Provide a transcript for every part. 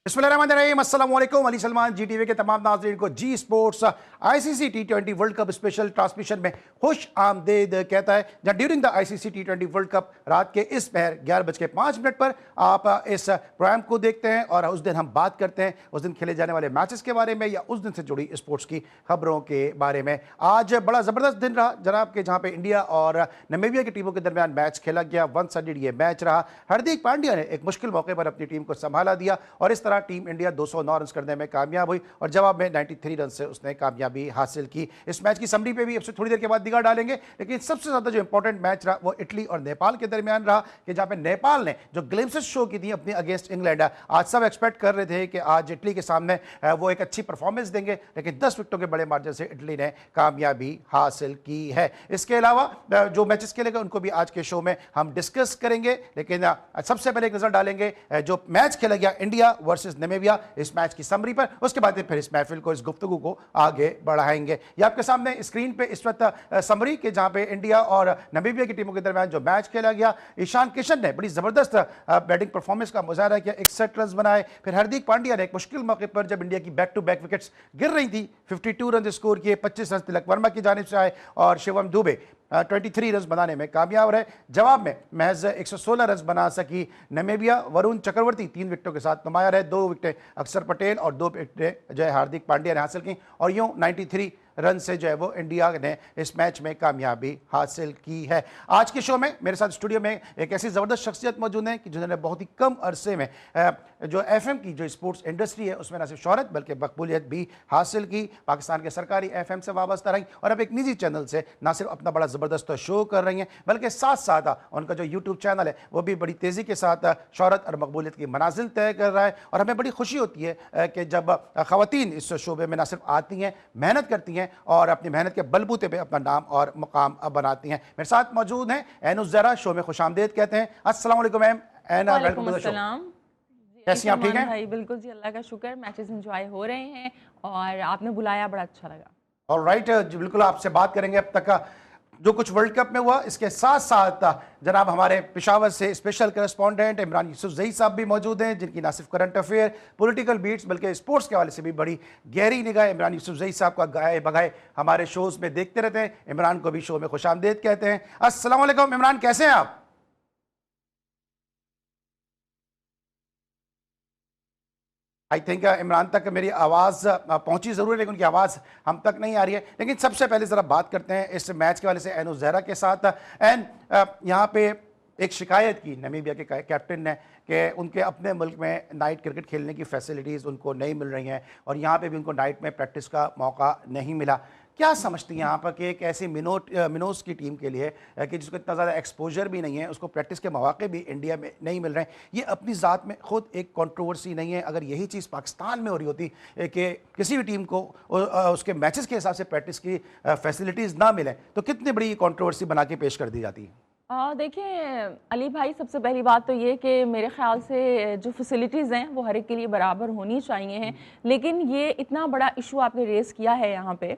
बिस्मिल्लाहिर्रहमानिर्रहीम, अस्सलाम वालेकुम। अली सलमान जी टीवी के तमाम नाज़रीन को जी स्पोर्ट्स आईसीसी टी20 वर्ल्ड कप स्पेशल ट्रांसमिशन में खुश आमदेद कहता है। जहाँ during the ICC T20 world cup रात के इस पहर 11:05 पर आप इस प्रोग्राम को देखते हैं और उस दिन हम बात करते हैं उस दिन खेले जाने वाले मैचेस के बारे में या उस दिन से जुड़ी स्पोर्ट्स की खबरों के बारे में। आज बड़ा ज़बरदस्त दिन रहा जनाब के, जहाँ पे इंडिया और नामीबिया की टीमों के दरमियान मैच खेला गया। वन साइडेड ये मैच रहा। हार्दिक पांड्या ने एक मुश्किल मौके पर अपनी टीम को संभाला दिया और इस तरह टीम इंडिया 209 रन करने में कामयाब हुई और जवाब में 93 रन से उसने कामयाबी हासिल की। इस मैच की समरी पे भी अब से थोड़ी देर के बाद निगाह डालेंगे, लेकिन सबसे ज्यादा जो इंपॉर्टेंट मैच रहा वो इटली और नेपाल के दरमियान रहा कि जहां पे नेपाल ने जो ग्लिम्सेस शो की थी अपनी अगेंस्ट इंग्लैंड। आज सब एक्सपेक्ट कर रहे थे कि आज इटली के सामने वो एक अच्छी परफॉर्मेंस देंगे, लेकिन 10 विकेटों के बड़े मार्जिन से इटली ने कामयाबी हासिल की है। इसके अलावा जो मैचेस खेले गए उनको भी आज के शो में हम डिस्कस करेंगे, लेकिन सबसे पहले एक नजर डालेंगे जो मैच खेला गया इंडिया वर्सेस नामीबिया इस मैच की समरी पर। उसके बाद फिर इस महफिल को, इस गुफ्तगू को आगे बढ़ाएंगे। ये आपके सामने स्क्रीन पे इस वक्त समरी के जहां पे इंडिया और नामीबिया की टीमों के दरमियान जो मैच खेला गया। ईशान किशन ने बड़ी जबरदस्त बैटिंग परफॉर्मेंस का मुजाहरा किया, 61 रन बनाए। फिर हार्दिक पांड्या ने एक मुश्किल मौके पर जब इंडिया की बैक टू बैक विकेट्स गिर रही थी 52 रन स्कोर किए, 25 रन तिलक वर्मा की जानिब से आए और शिवम दुबे 23 रन बनाने में कामयाब रहे। जवाब में महज 116 रन बना सकी नामीबिया। वरुण चक्रवर्ती 3 विकेटों के साथ नुमाया रहे, 2 विकेटें अक्षर पटेल और 2 विकेटें जो है हार्दिक पांड्या ने हासिल की और यूं 93 रन से जो है वो इंडिया ने इस मैच में कामयाबी हासिल की है। आज के शो में मेरे साथ स्टूडियो में एक ऐसी ज़बरदस्त शख्सियत मौजूद है कि जिन्होंने बहुत ही कम अरसे में जो एफएम की जो स्पोर्ट्स इंडस्ट्री है उसमें न सिर्फ शोहरत बल्कि मकबूलियत भी हासिल की। पाकिस्तान के सरकारी एफएम से वाबस्ता रही और अब एक निजी चैनल से न सिर्फ अपना बड़ा ज़बरदस्त शो कर रही हैं, बल्कि साथ साथ उनका जो यूट्यूब चैनल है वो भी बड़ी तेज़ी के साथ शोहरत और मकबूलियत की मनाजिल तय कर रहा है। और हमें बड़ी खुशी होती है कि जब ख़वातीन इस शोबे में न सिर्फ आती हैं, मेहनत करती हैं और अपनी मेहनत के बलबूते पे अपना नाम और मुकाम बनाती हैं। मेरे साथ मौजूद हैं ऐन ज़रा, शो में खुशामदीद कहते हैं। अस्सलाम वालेकुम मैम। ऐन, वेलकम टू द शो। कैसी आप? ठीक हैं भाई? बिल्कुल जी, अल्लाह का शुक्र। मैचेस एंजॉय हो रहे हैं और आपने बुलाया, बड़ा अच्छा लगा। ऑलराइट, बिल्कुल आपसे बात करेंगे अब तक का जो कुछ वर्ल्ड कप में हुआ। इसके साथ साथ जनाब हमारे पेशावर से स्पेशल करस्पॉन्डेंट इमरान यूसुफजई साहब भी मौजूद हैं, जिनकी ना सिर्फ करंट अफेयर, पॉलिटिकल बीट्स बल्कि स्पोर्ट्स के हवाले से भी बड़ी गहरी निगाह। इमरान यूसुफजई साहब का गाए बगाए हमारे शोज़ में देखते रहते हैं। इमरान को भी शो में खुशामदीद कहते हैं। अस्सलाम वालेकुम इमरान, कैसे हैं आप? आई थिंक इमरान तक मेरी आवाज़ पहुंची ज़रूर है, लेकिन उनकी आवाज़ हम तक नहीं आ रही है। लेकिन सबसे पहले ज़रा बात करते हैं इस मैच के वाले से ऐन ज़हरा के साथ। ऐन, यहाँ पे एक शिकायत की नामीबिया के कैप्टन ने कि उनके अपने मुल्क में नाइट क्रिकेट खेलने की फैसिलिटीज़ उनको नहीं मिल रही हैं और यहाँ पे भी उनको नाइट में प्रैक्टिस का मौका नहीं मिला। क्या समझती हैं यहाँ पर कि एक ऐसी मिनोस की टीम के लिए कि जिसको इतना ज़्यादा एक्सपोजर भी नहीं है, उसको प्रैक्टिस के मौके भी इंडिया में नहीं मिल रहे हैं, ये अपनी ज़ात में खुद एक कंट्रोवर्सी नहीं है? अगर यही चीज़ पाकिस्तान में हो रही होती कि किसी भी टीम को उसके मैचेस के हिसाब से प्रैक्टिस की फैसिलिटीज़ ना मिलें तो कितनी बड़ी कंट्रोवर्सी बना के पेश कर दी जाती है? देखिए अली भाई, सबसे पहली बात तो ये कि मेरे ख्याल से जो फैसिलिटीज़ हैं वो हर एक के लिए बराबर होनी चाहिए हैं, लेकिन ये इतना बड़ा इशू आपने रेज़ किया है यहाँ पे।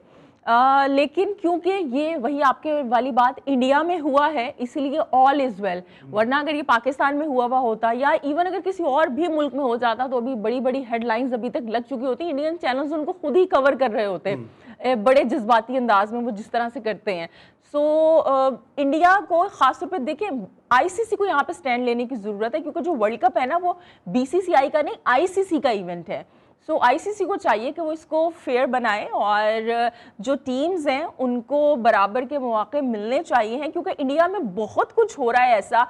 लेकिन क्योंकि ये वही आपके वाली बात इंडिया में हुआ है इसलिए ऑल इज़ वेल, वरना अगर ये पाकिस्तान में हुआ होता या इवन अगर किसी और भी मुल्क में हो जाता तो अभी बड़ी बड़ी हेडलाइंस अभी तक लग चुकी होती। इंडियन चैनल्स उनको खुद ही कवर कर रहे होते, बड़े जज्बाती अंदाज में वो जिस तरह से करते हैं। इंडिया को खास तौर पे देखिए, आईसीसी को यहाँ पे स्टैंड लेने की ज़रूरत है, क्योंकि जो वर्ल्ड कप है ना वो बीसीसीआई का नहीं आईसीसी का इवेंट है। आईसीसी को चाहिए कि वो इसको फेयर बनाए और जो टीम्स हैं उनको बराबर के मौके मिलने चाहिए हैं, क्योंकि इंडिया में बहुत कुछ हो रहा है ऐसा।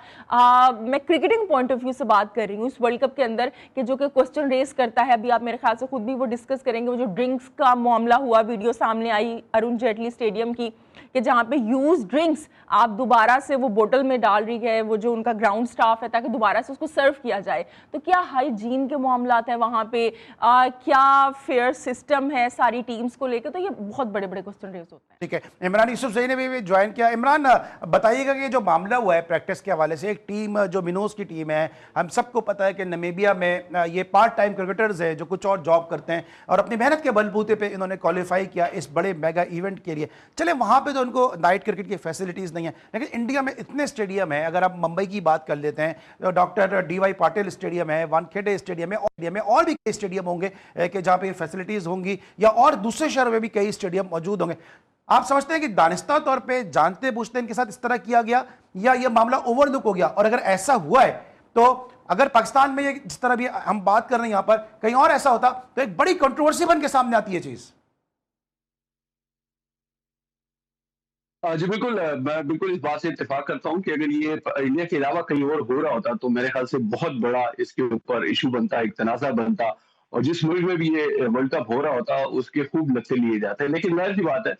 मैं क्रिकेटिंग पॉइंट ऑफ व्यू से बात कर रही हूँ इस वर्ल्ड कप के अंदर कि जो कि क्वेश्चन रेस करता है। अभी आप मेरे ख्याल से खुद भी वो डिस्कस करेंगे, वो जो ड्रिंक्स का मामला हुआ, वीडियो सामने आई अरुण जेटली स्टेडियम की कि जहाँ पे यूज ड्रिंक्स आप दोबारा से वो बोतल में डाल रही है वो जो उनका ग्राउंड स्टाफ है, ताकि दोबारा से उसको सर्व किया जाए। तो क्या हाइजीन के मामलात हैं वहाँ पे, क्या फेयर सिस्टम है सारी टीम्स को लेकर? तो ये बहुत बड़े बड़े क्वेश्चन रेज होते हैं। ठीक है, इमरान यूसुफजई ने भी ज्वाइन किया। इमरान, बताइएगा कि जो मामला हुआ है प्रैक्टिस के हवाले से, एक टीम जो मिनोस की टीम है, हम सबको पता है कि नामीबिया में ये पार्ट टाइम क्रिकेटर्स हैं जो कुछ और जॉब करते हैं और अपनी मेहनत के बलबूते पे इन्होंने क्वालिफाई किया इस बड़े मेगा इवेंट के लिए। चले वहाँ पे तो उनको नाइट क्रिकेट की फैसिलिटीज़ नहीं है। लेकिन इंडिया में इतने स्टेडियम है, अगर आप मुंबई की बात कर लेते हैं तो डॉक्टर DY पाटिल स्टेडियम है, वानखेड़े स्टेडियम है और भी कई स्टेडियम होंगे कि जहाँ पे फैसिलिटीज़ होंगी, या और दूसरे शहरों में भी कई स्टेडियम मौजूद होंगे। आप समझते हैं कि दानिस्ता तौर पे जानते बूझते इनके साथ इस तरह किया गया, या ये मामला ओवरलुक हो गया? और अगर ऐसा हुआ है तो अगर पाकिस्तान में ये जिस तरह भी हम बात कर रहे हैं यहां पर कहीं और ऐसा होता तो एक बड़ी कंट्रोवर्सी बन के सामने आती है चीज। जी बिल्कुल, मैं बिल्कुल इस बात से इत्तेफाक करता हूँ कि अगर ये इंडिया के अलावा कहीं और हो रहा होता तो मेरे ख्याल से बहुत बड़ा इसके ऊपर इशू बनता, एक तनाज़ा बनता, और जिस मुल्क में भी ये वर्ल्ड कप हो रहा होता उसके खूब नक्शे लिए जाते हैं। लेकिन जाहिर सी बात है,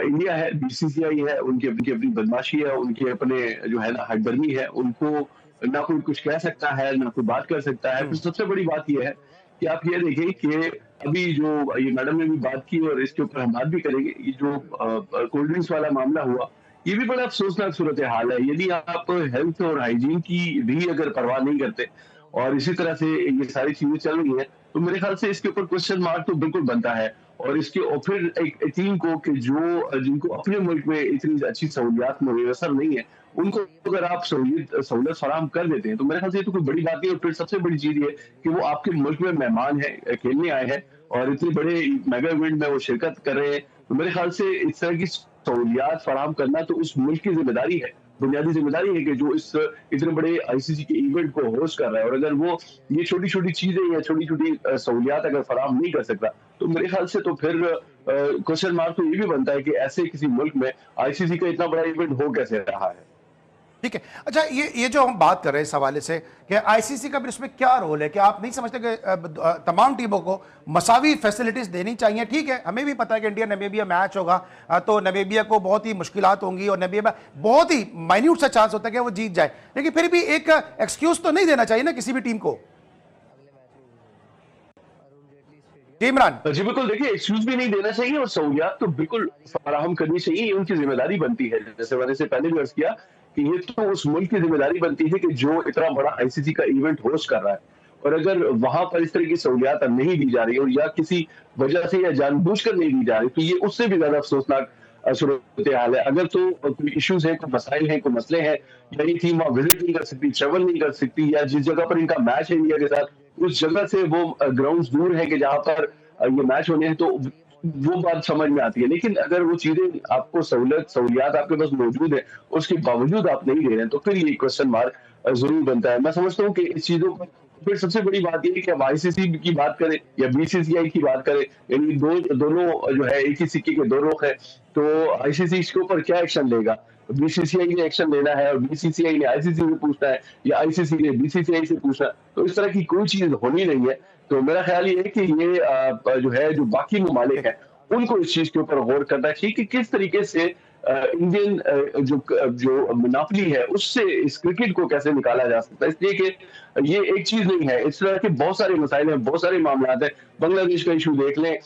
इंडिया है, बीसीसीआई है, उनकी उनकी अपनी बदमाशी है, उनके अपने जो है ना हठधर्मी है, उनको ना कोई कुछ कह सकता है, ना कोई बात कर सकता है। फिर सबसे बड़ी बात ये है कि आप ये देखें कि अभी जो ये मैडम ने भी बात की और इसके ऊपर हम बात भी करेंगे, ये जो कोल्ड ड्रिंक्स वाला मामला हुआ, ये भी बड़ा अफसोसनाक सूरत हाल है। यदि आप हेल्थ और हाइजीन की भी अगर परवाह नहीं करते और इसी तरह से ये सारी चीजें चल रही हैं, तो मेरे ख्याल से इसके ऊपर क्वेश्चन मार्क तो बिल्कुल बनता है। और इसके और फिर एक टीम को कि जो जिनको अपने मुल्क में इतनी अच्छी सहूलियात मुयसर नहीं है, उनको अगर आप सहूलियत फराहम कर देते हैं, तो मेरे ख्याल से ये तो कोई बड़ी बात नहीं है। और फिर सबसे बड़ी चीज ये कि वो आपके मुल्क में मेहमान है, खेलने आए हैं और इतने बड़े मेगा इवेंट में वो शिरकत कर रहे हैं, तो मेरे ख्याल से इस तरह की सहूलियात फराहम करना तो उस मुल्क की जिम्मेदारी है, बुनियादी जिम्मेदारी है कि जो इस इतने बड़े आईसीसी के इवेंट को होस्ट कर रहा है। और अगर वो ये छोटी छोटी चीजें या छोटी छोटी सहूलियात अगर फराहम नहीं कर सकता, तो मेरे ख्याल से तो फिर क्वेश्चन मार्क तो ये भी बनता है कि ऐसे किसी मुल्क में आईसीसी का इतना बड़ा इवेंट हो कैसे रहा है। ठीक है। अच्छा, ये जो हम बात कर रहे हैं इस हवाले से कि आईसीसी का भी इसमें क्या रोल है, कि आप नहीं समझते कि तमाम टीमों को मसावी फैसिलिटीज देनी चाहिए? ठीक है, हमें भी पता है कि इंडिया नमीबिया मैच होगा तो नमीबिया को बहुत ही मुश्किलात होंगी और नमीबिया बहुत ही माइन्यूट सा चांस होता है कि वो जीत जाए, लेकिन फिर भी एक एक्सक्यूज तो नहीं देना चाहिए ना किसी भी टीम को। इमरान जी बिल्कुल, देखिए एक्सक्यूज भी नहीं देना चाहिए और सहूलियात तो बिल्कुल फराहम करनी चाहिए, ये उनकी जिम्मेदारी बनती है। जैसे मैंने से पहले भी अर्ज किया कि ये तो उस मुल्क की जिम्मेदारी बनती है कि जो इतना बड़ा आईसीसी का इवेंट होस्ट कर रहा है, और अगर वहां पर इस तरह की सहूलियात नहीं दी जा रही और या किसी वजह से या जानबूझकर नहीं दी जा रही, तो ये उससे भी ज्यादा अफसोसनाक सूरत हाल है। अगर तो कोई इश्यूज है, कोई मसाइल हैं, कोई मसले हैं, या ये टीम वहां विजिट नहीं कर सकती, ट्रेवल नहीं कर सकती, या जिस जगह पर इनका मैच है इंडिया के साथ उस जगह से वो ग्राउंड दूर है कि जहां पर ये मैच होने हैं, तो वो बात समझ में आती है। लेकिन अगर वो चीजें आपको सहूलियात आपके पास मौजूद है, उसके बावजूद आप नहीं दे रहे हैं, तो फिर ये क्वेश्चन मार्क जरूर बनता है। मैं समझता हूँ कि इस चीजों पर फिर सबसे बड़ी बात ये है कि अब आईसीसी की बात करें या बीसीसीआई की बात करें, यानी दोनों जो है एक ही सिक्के के दो रुख है, तो आईसीसी इसके ऊपर क्या एक्शन लेगा? बीसीसीआई ने एक्शन लेना है और बीसीसीआई ने आईसीसी से पूछना है या आईसीसी ने बीसीसीआई से पूछना है, तो इस तरह की कोई चीज होनी नहीं है। तो मेरा ख्याल ये है कि ये जो है जो बाकी ममालिक हैं, उनको इस चीज के ऊपर गौर करना चाहिए कि किस तरीके से इंडियन जो मोनोपोली है उससे इस क्रिकेट को कैसे निकाला जा सकता है। इसलिए कि ये एक चीज नहीं है, इस तरह के बहुत सारे मसाइल हैं, बहुत सारे मामला हैं। बांग्लादेश का इशू देख लें,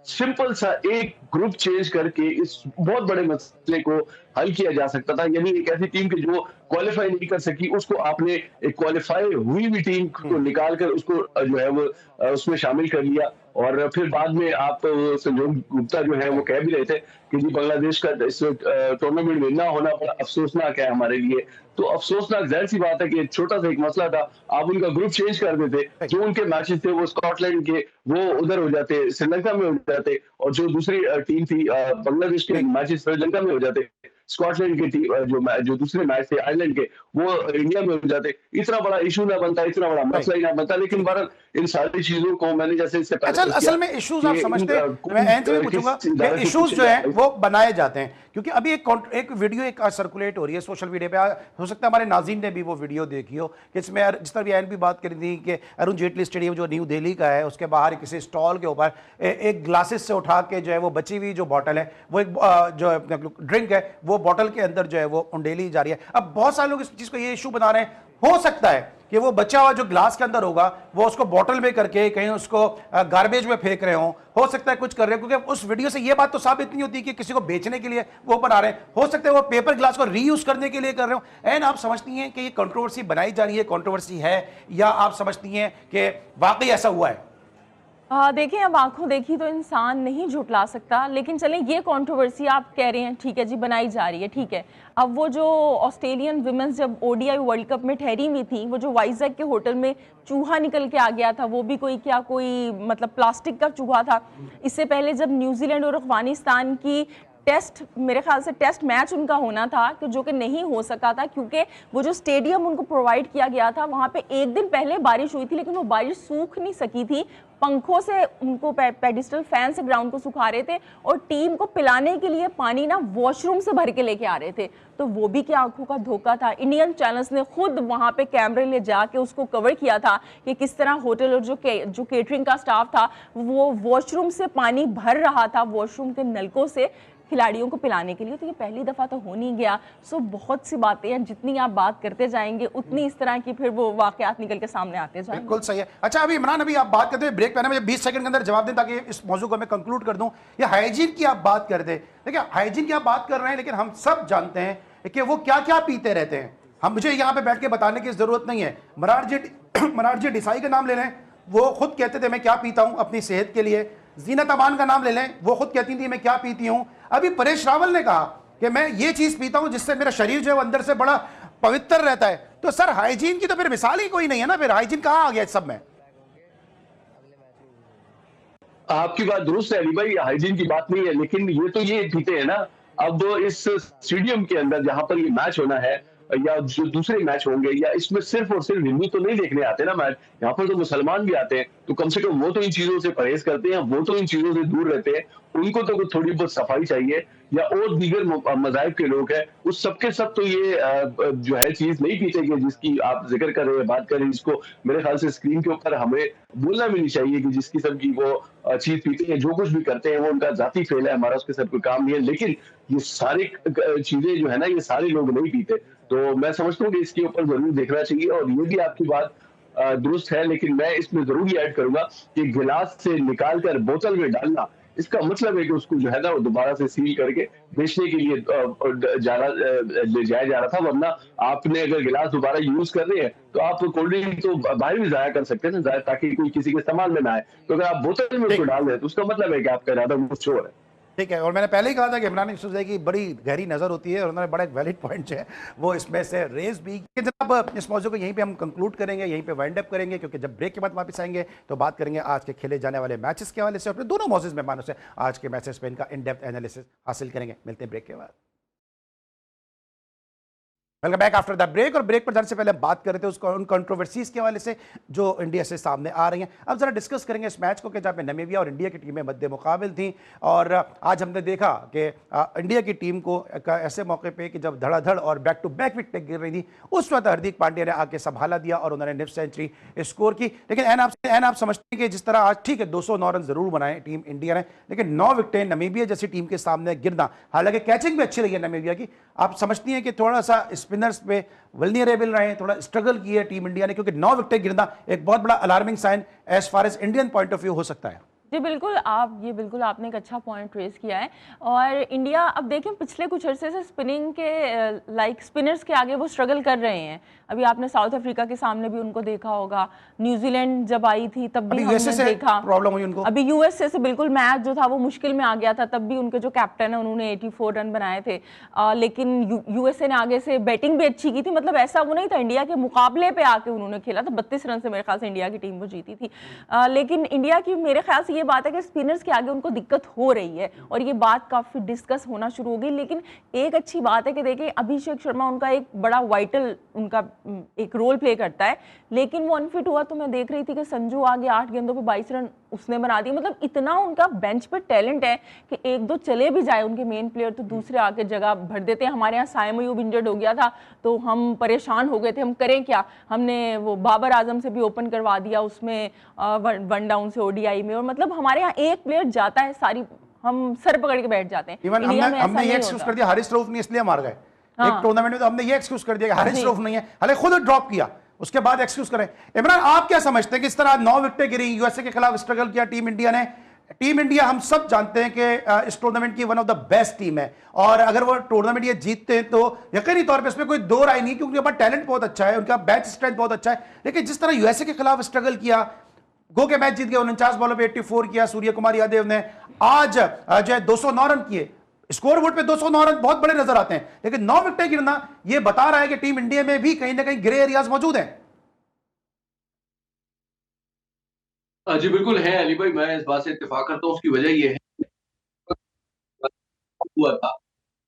सिंपल सा एक ग्रुप चेंज करके इस बहुत बड़े मसले को हल किया जा सकता था। यानी एक ऐसी टीम की जो क्वालिफाई नहीं कर सकी, उसको आपने एक क्वालिफाई हुई भी टीम को निकाल कर उसको जो है वो उसमें शामिल कर लिया। और फिर बाद में आप संजोग गुप्ता जो है वो कह भी रहे थे कि जी बांग्लादेश का इस टूर्नामेंट में ना होना बड़ा अफसोसनाक है हमारे लिए। तो अफसोसनाक जाहिर सी बात है कि एक छोटा सा एक मसला था, आप उनका ग्रुप चेंज कर देते, जो उनके मैचेस थे वो स्कॉटलैंड के वो उधर हो जाते, श्रीलंका में हो जाते, और जो दूसरी टीम थी बांग्लादेश के मैचेस श्रीलंका में हो जाते, स्कॉटलैंड की टीम जो दूसरे मैच थे आयरलैंड के वो इंडिया में हो जाते। इतना बड़ा इशू ना बनता, इतना बड़ा मसला ही ना बनता। लेकिन बहरहाल इन सारी चीजों को मैंने जैसे इससे अच्छा, असल में इश्यूज आप समझते हैं, मैं एंड में पूछूंगा कि इश्यूज जो है वो बनाए जाते हैं, क्योंकि अभी एक वीडियो एक सर्कुलेट हो रही है सोशल मीडिया पे, हो सकता है हमारे नाज़रीन ने भी वो वीडियो देखी हो, कि इसमें जिस तरह भी एंड भी बात करी थी कि अरुण जेटली स्टेडियम जो न्यू दिल्ली का है उसके बाहर किसी स्टॉल के ऊपर एक ग्लासेस से उठा के जो है वो बची हुई जो बॉटल है वो एक जो ड्रिंक है वो बॉटल के अंदर जो है वो उंडेली जा रही है। अब बहुत सारे लोग इस चीज़ को ये इशू बना रहे हैं, हो सकता है कि वो बचा हुआ जो ग्लास के अंदर होगा वो उसको बोतल में करके कहीं उसको गार्बेज में फेंक रहे हो सकता है कुछ कर रहे हो, क्योंकि उस वीडियो से ये बात तो साबित नहीं होती कि किसी को बेचने के लिए वो बना रहे हैं, हो सकता है वो पेपर ग्लास को रीयूज करने के लिए कर रहे हो। एंड आप समझती हैं कि ये कंट्रोवर्सी बनाई जा रही है, कंट्रोवर्सी है, या आप समझती हैं कि वाकई ऐसा हुआ है? देखिए, अब आंखों देखी तो इंसान नहीं झुटला सकता, लेकिन चलें, ये कंट्रोवर्सी आप कह रहे हैं, ठीक है जी, बनाई जा रही है, ठीक है। अब वो जो ऑस्ट्रेलियन विमेंस जब ओडीआई वर्ल्ड कप में ठहरी हुई थी, वो जो वाइजैक के होटल में चूहा निकल के आ गया था, वो भी कोई मतलब प्लास्टिक का चूहा था। इससे पहले जब न्यूजीलैंड और अफगानिस्तान की टेस्ट, मेरे ख्याल से टेस्ट मैच उनका होना था, कि जो कि नहीं हो सका था क्योंकि वो जो स्टेडियम उनको प्रोवाइड किया गया था, वहाँ पे एक दिन पहले बारिश हुई थी, लेकिन वो बारिश सूख नहीं सकी थी। पंखों से उनको पेडिस्टल फैन से ग्राउंड को सुखा रहे थे, और टीम को पिलाने के लिए पानी ना वॉशरूम से भर के लेके आ रहे थे। तो वो भी क्या आंखों का धोखा था। इंडियन चैनल्स ने खुद वहाँ पे कैमरे ले जाके उसको कवर किया था कि किस तरह होटल और जो केटरिंग का स्टाफ था वो वॉशरूम से पानी भर रहा था, वॉशरूम के नलकों से खिलाड़ियों को पिलाने के लिए। तो ये पहली दफ़ा तो हो नहीं गया। सो बहुत सी बातें हैं, जितनी आप बात करते जाएंगे उतनी इस तरह की फिर वो वाकयात निकल के सामने आते जाएंगे। बिल्कुल सही है। अच्छा, अभी इमरान, अभी आप बात करते हुए ब्रेक पहले मुझे 20 सेकंड के अंदर जवाब दें ताकि इस मौजू को मैं कंक्लूड कर दूं। ये हाइजीन की आप बात करते, देखिए हाइजीन की आप बात कर रहे हैं, लेकिन हम सब जानते हैं कि वो क्या क्या पीते रहते हैं। हम मुझे यहाँ पे बैठ के बताने की जरूरत नहीं है। मरारजी डिसाई का नाम ले लें, वो खुद कहते थे मैं क्या पीता हूँ अपनी सेहत के लिए। जीनत अमान का नाम ले लें, वो खुद कहती थी मैं क्या पीती हूँ। अभी परेश रावल ने कहा कि मैं ये चीज पीता हूं जिससे मेरा शरीर जो है वो अंदर से बड़ा पवित्र रहता है। तो सर, हाइजीन की तो फिर मिसाल ही कोई नहीं है ना, फिर हाइजीन कहां आ गया इस सब में? आपकी बात दुरुस्त है अली भाई, हाइजीन की बात नहीं है, लेकिन ये पीते हैं ना। अब इस स्टेडियम के अंदर जहां पर ये मैच होना है या जो दूसरे मैच होंगे, या इसमें सिर्फ और सिर्फ हिंदू तो नहीं देखने आते ना मैच, यहाँ पर तो मुसलमान भी आते हैं। तो कम से कम वो तो इन चीजों से परहेज करते हैं, वो तो इन चीजों से दूर रहते हैं। उनको तो थोड़ी बहुत सफाई चाहिए। या और दीगर मज़ाहिब के लोग हैं, उस सबके सब तो ये जो है चीज नहीं पीते जिसकी आप जिक्र कर रहे हैं, बात कर रहे हैं, जिसको मेरे ख्याल से स्क्रीन के ऊपर हमें बोलना भी नहीं चाहिए कि जिस किस्म की वो चीज पीते हैं, जो कुछ भी करते हैं वो उनका जाती फेल है, हमारा उसके साथ कोई काम नहीं है। लेकिन ये सारी चीजें जो है ना, ये सारे लोग नहीं पीते। तो मैं समझता हूँ कि इसके ऊपर जरूर देखना चाहिए। और ये भी आपकी बात दुरुस्त है, लेकिन मैं इसमें जरूर ये ऐड करूंगा कि गिलास से निकाल कर बोतल में डालना, इसका मतलब है कि उसको जो है ना वो दोबारा से सील करके बेचने के लिए ले जाया जा रहा था। वरना आपने अगर गिलास दोबारा यूज कर रहे हैं तो आप कोल्ड ड्रिंक तो बाहर भी जाया कर सकते हैं ना, ताकि कोई किसी के इस्तेमाल में ना आए। तो अगर आप बोतल में उसको डाल रहे हैं तो उसका मतलब है कि आपका इरादा कुछ और है। ठीक है, और मैंने पहले ही कहा था कि इमरान यूसुफजई की बड़ी गहरी नज़र होती है और उन्होंने बड़ा एक वैलिड पॉइंट जो है वो इसमें से रेज भी। जनाब, इस मौजू को यहीं पे हम कंक्लूड करेंगे, यहीं पे वाइंड अप करेंगे, क्योंकि जब ब्रेक के बाद वापस आएंगे तो बात करेंगे आज के खेले जाने वाले मैचेस के हवाले से, अपने दोनों मौजूद मेहमानों से आज के मैचेस पे इनका इन डेप्थ एनालिसिस हासिल करेंगे। मिलते हैं ब्रेक के बाद। Welcome back after the break. और ब्रेक पर जाने से पहले हम बात कर रहे थे उसको उन कंट्रोवर्सीज के हवाले से जो इंडिया से सामने आ रही हैं। अब जरा डिस्कस करेंगे इस मैच को कि जहाँ पे नामीबिया और इंडिया की टीमें मद्दे मुकाबिल थी। और आज हमने देखा कि इंडिया की टीम को ऐसे मौके पे कि जब धड़ाधड़ और बैक टू बैक विकेटें गिर रही थी, उस वक्त हार्दिक पांड्या ने आके संभाला दिया और उन्होंने निफ्ट सेंचुरी स्कोर की। लेकिन एन आप समझते हैं कि जिस तरह आज ठीक है 209 रन जरूर बनाए टीम इंडिया ने, लेकिन 9 विकेटें नामीबिया जैसी टीम के सामने गिरना, हालांकि कैचिंग भी अच्छी रही है नामीबिया की, आप समझती हैं कि थोड़ा सा स्पिनर्स पे वल्नरेबल रहे, थोड़ा स्ट्रगल की है टीम इंडिया ने? क्योंकि 9 विकेट गिरना एक बहुत बड़ा alarming sign as far as Indian point of view हो सकता है। जी बिल्कुल, आपने एक अच्छा पॉइंट रेज किया है। और इंडिया, अब देखें, पिछले कुछ अरसे से स्पिनिंग के स्पिनर्स के आगे वो स्ट्रगल कर रहे हैं। अभी आपने साउथ अफ्रीका के सामने भी उनको देखा होगा, न्यूजीलैंड जब आई थी तब भी हमने देखा प्रॉब्लम हुई उनको। अभी यूएसए से बिल्कुल मैच जो था वो मुश्किल में आ गया था, तब भी उनके जो कैप्टन है उन्होंने 84 रन बनाए थे। लेकिन यूएसए ने आगे से बैटिंग भी अच्छी की थी, मतलब ऐसा वो नहीं था, इंडिया के मुकाबले पे आके उन्होंने खेला था। 32 रन से मेरे ख्याल से इंडिया की टीम वो जीती थी। लेकिन इंडिया की मेरे ख्याल से ये बात है कि स्पिनर्स के आगे उनको दिक्कत हो रही है और ये बात काफी डिस्कस होना शुरू हो गई। लेकिन एक अच्छी बात है कि देखिए अभिषेक शर्मा उनका एक बड़ा वाइटल उनका एक रोल प्ले करता है, लेकिन वो अनफिट हुआ तो मैं देख रही थी कि संजू आगे 8 गेंदों पे 22 रन उसने बना दिए। मतलब इतना उनका बेंच पर टैलेंट है कि एक दो चले भी जाए उनके मेन प्लेयर तो दूसरे आके जगह भर देते हैं। हमारे यहाँ साइम अयूब इंजर्ड हो गया था तो हम परेशान हो गए थे, हम करें क्या। हमने वो बाबर आजम से भी ओपन करवा दिया उसमें 1 डाउन से ओडीआई में, और मतलब हमारे यहाँ एक प्लेयर जाता है सारी हम सर पकड़ के बैठ जाते हैं। इवन हमने ये एक्सक्यूज कर दिया हारिस रऊफ ने इसलिए मार गए एक टूर्नामेंट में, तो हमने ये एक्सक्यूज कर दिया कि हारिस रऊफ नहीं है, हालांकि खुद ड्रॉप किया, उसके बाद एक्सक्यूज करें। इमरान, आप क्या समझते हैं कि इस तरह 9 विकेटें गिरी, यूएसए के खिलाफ स्ट्रगल किया टीम इंडिया ने? टीम इंडिया हम सब जानते हैं कि इस टूर्नामेंट की one of the best team है, और अगर वो टूर्नामेंट ये जीतते हैं तो यकीनी तौर पे इसमें कोई दो राय नहीं, क्योंकि उनका टैलेंट बहुत अच्छा है, उनका बैच स्ट्रेंथ बहुत अच्छा है। लेकिन जिस तरह यूएसए के खिलाफ स्ट्रगल किया, गो के मैच जीत गए, 49 बॉलों पे 84 किया सूर्य कुमार यादव ने। आज जो है 209 रन किए, स्कोर बोर्ड पे 209 रन बहुत बड़े नजर आते हैं, लेकिन 9 विकेट गिरना ये बता रहा है कि टीम इंडिया में भी कहीं ना कहीं ग्रे एरियाज मौजूद हैं। जी बिल्कुल है अली भाई, मैं इस बात से इत्तेफाक करता हूँ। उसकी वजह ये है हुआ था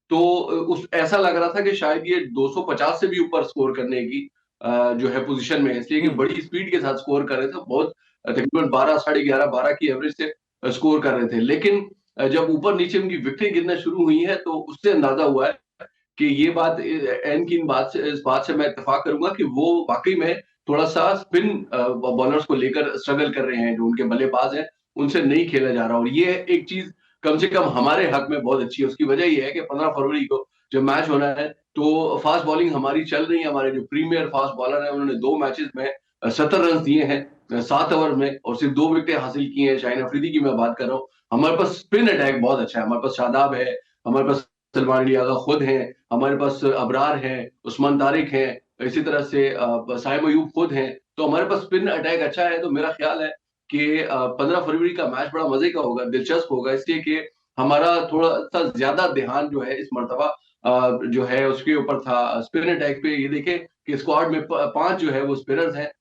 तो उस ऐसा लग रहा था कि शायद ये 250 से भी ऊपर स्कोर करने की जो है पोजीशन में है, इसलिए कि बड़ी स्पीड के साथ स्कोर कर रहे थे। बहुत तकरीबन 12, साढ़े 11, 12 की एवरेज से स्कोर कर रहे थे। लेकिन जब ऊपर नीचे उनकी विकेटें गिरना शुरू हुई है तो उससे अंदाजा हुआ है कि ये बात एन की इस बात से मैं इत्तेफाक करूंगा कि वो वाकई में थोड़ा सा स्पिन बॉलर्स को लेकर स्ट्रगल कर रहे हैं। जो उनके बल्लेबाज हैं उनसे नहीं खेला जा रहा, और ये एक चीज कम से कम हमारे हक में बहुत अच्छी है। उसकी वजह ये है कि 15 फरवरी को जब मैच होना है तो फास्ट बॉलिंग हमारी चल रही है। हमारे जो प्रीमियर फास्ट बॉलर है उन्होंने 2 मैचेस में 70 रन दिए हैं 7 ओवर में, और सिर्फ 2 विकेटें हासिल की हैं। शाहीन अफरीदी की मैं बात कर रहा हूँ। हमारे पास स्पिन अटैक बहुत अच्छा है। हमारे पास शादाब है, हमारे पास सलमान अली आगा खुद हैं, हमारे पास अबरार हैं, उस्मान तारिक हैं, इसी तरह से साइम अयूब खुद हैं। तो हमारे पास स्पिन अटैक अच्छा है। तो मेरा ख्याल है कि 15 फरवरी का मैच बड़ा मजे का होगा, दिलचस्प होगा, इसलिए कि हमारा थोड़ा सा ज्यादा ध्यान जो है इस मर्तबा जो है उसके ऊपर था, स्पिन अटैक पे। ये देखें कि स्क्वाड में 5 जो है वो स्पिनर्स हैं,